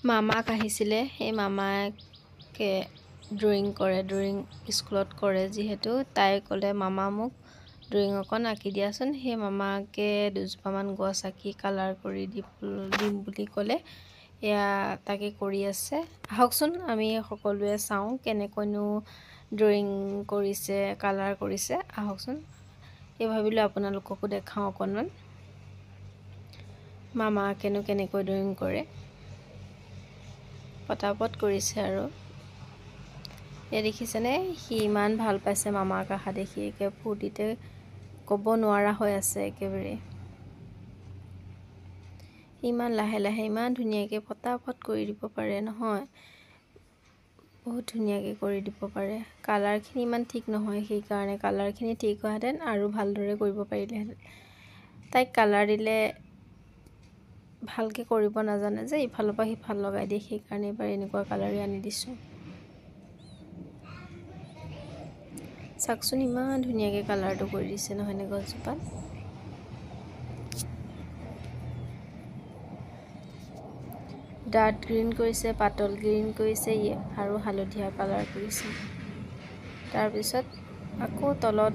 মামাক আহিছিলে সেই মামাকে ড্ৰয়িং স্কুলত কৰে যিহেতু তাই ক'লে মামা মোক ড্ৰয়িং অকণ আঁকি দিয়াচোন সেই মামাকে দুজোপামান গছ আঁকি কালাৰ কৰি দিম বুলি ক'লে এয়া তাকে কৰি আছে আহকচোন আমি সকলোৱে চাওঁ কেনেকৈনো ড্ৰয়িং কৰিছে কালাৰ কৰিছে আহকচোন এই ভাবিলোঁ আপোনালোককো দেখাওঁ অকণমান মামা কেনেকৈ ড্ৰয়িং কৰে পটাপট কৰিছে আৰু এই দেখিছেনে সি ইমান ভাল পাইছে মামাক আহা দেখি একে ফূৰ্তিতে ক'ব নোৱাৰা হৈ আছে একেবাৰে ইমান লাহে লাহে ইমান ধুনীয়াকৈ পটাপট কৰি দিব পাৰে নহয় বহুত ধুনীয়াকৈ কৰি দিব পাৰে কালাৰখিনি ইমান ঠিক নহয় সেইকাৰণে কালাৰখিনি ঠিক হোৱাহেঁতেন আৰু ভালদৰে কৰিব পাৰিলেহেঁতেন তাইক কালাৰ দিলে ভালকৈ কৰিব নাজানে যে ইফালৰ পৰা সিফাল লগাই দিয়ে সেইকাৰণে এবাৰ এনেকুৱা কালাৰে আনি দিছোঁ চাওকচোন ইমান ধুনীয়াকৈ কালাৰটো কৰি দিছে নহয়নে গছজোপাত ডাৰ্ক গ্ৰীণ কৰিছে পাতল গ্ৰীণ কৰিছে আৰু হালধীয়া কালাৰ কৰিছে তাৰপিছত আকৌ তলত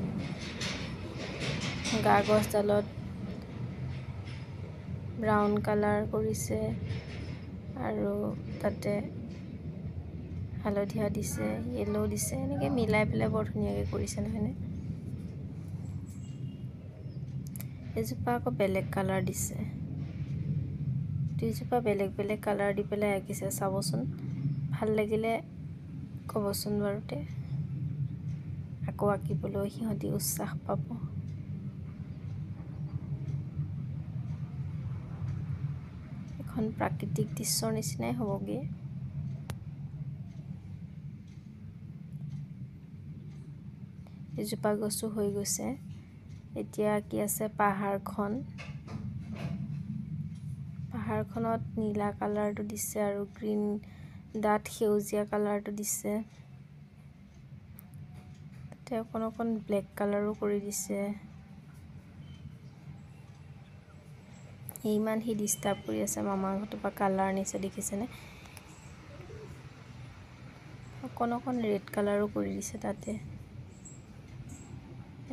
গা গছডালত ব্ৰাউন কালাৰ কৰিছে আৰু তাতে হালধীয়া দিছে য়েলো দিছে এনেকৈ মিলাই পেলাই বৰ ধুনীয়াকৈ কৰিছে নহয়নে এজোপা আকৌ বেলেগ কালাৰ দিছে দুইজোপা বেলেগ বেলেগ কালাৰ দি পেলাই আঁকিছে চাবচোন ভাল লাগিলে ক'বচোন বাৰুতে আকৌ আঁকিবলৈ সিহঁতি উৎসাহ পাব এখন প্ৰাকৃতিক দৃশ্যৰ নিচিনাই হ'বগৈ এজোপা গছো হৈ গৈছে এতিয়া আঁকি আছে পাহাৰখনত নীলা কালাৰটো দিছে আৰু গ্ৰীণ ডাঠ সেউজীয়া কালাৰটো দিছে তাতে অকণ ব্লেক কালাৰো কৰি দিছে ইমান সি ডিষ্টাৰ্ব কৰি আছে মামাৰ ঘৰটোৰ পৰা কালাৰ আনিছে দেখিছেনে অকণ ৰেড কালাৰো কৰি দিছে তাতে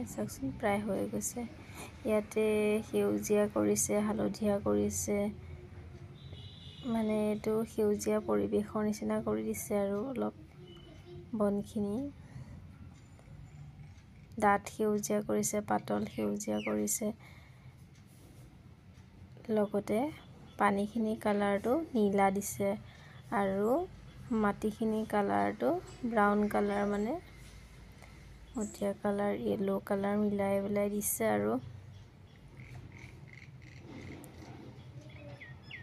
চাওকচোন প্ৰায় হৈ গৈছে ইয়াতে সেউজীয়া কৰিছে হালধীয়া কৰিছে মানে এইটো সেউজীয়া পৰিৱেশৰ নিচিনা কৰি দিছে আৰু অলপ বনখিনি ডাঠ সেউজীয়া কৰিছে পাতল সেউজীয়া কৰিছে লগতে পানীখিনি কালাৰটো নীলা দিছে আৰু মাটিখিনি কালাৰটো ব্ৰাউন কালাৰ মানে মটীয়া কালাৰ য়েলো কালাৰ মিলাই পেলাই দিছে আৰু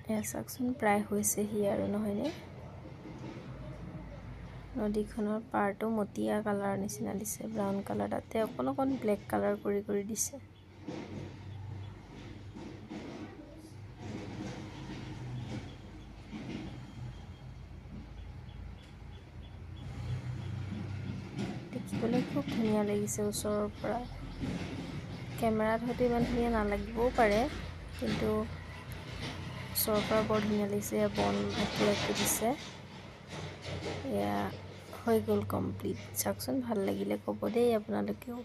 এয়া চাওকচোন প্ৰায় হৈছেহি আৰু নহয়নে নদীখনৰ পাৰটো মটীয়া কালাৰ নিচিনা দিছে ব্ৰাউন কালাৰ তাতে অকণ ব্লেক কালাৰ কৰি দিছে দেখিবলৈ খুব ধুনীয়া লাগিছে ওচৰৰ পৰা কেমেৰাত হয়তো ইমান ধুনীয়া নালাগিবও পাৰে কিন্তু ওচৰৰ পৰা বৰ ধুনীয়া লাগিছে বন আঁকি দিছে এয়া হৈ গ'ল কমপ্লিট চাওকচোন ভাল লাগিলে ক'ব দেই আপোনালোকেও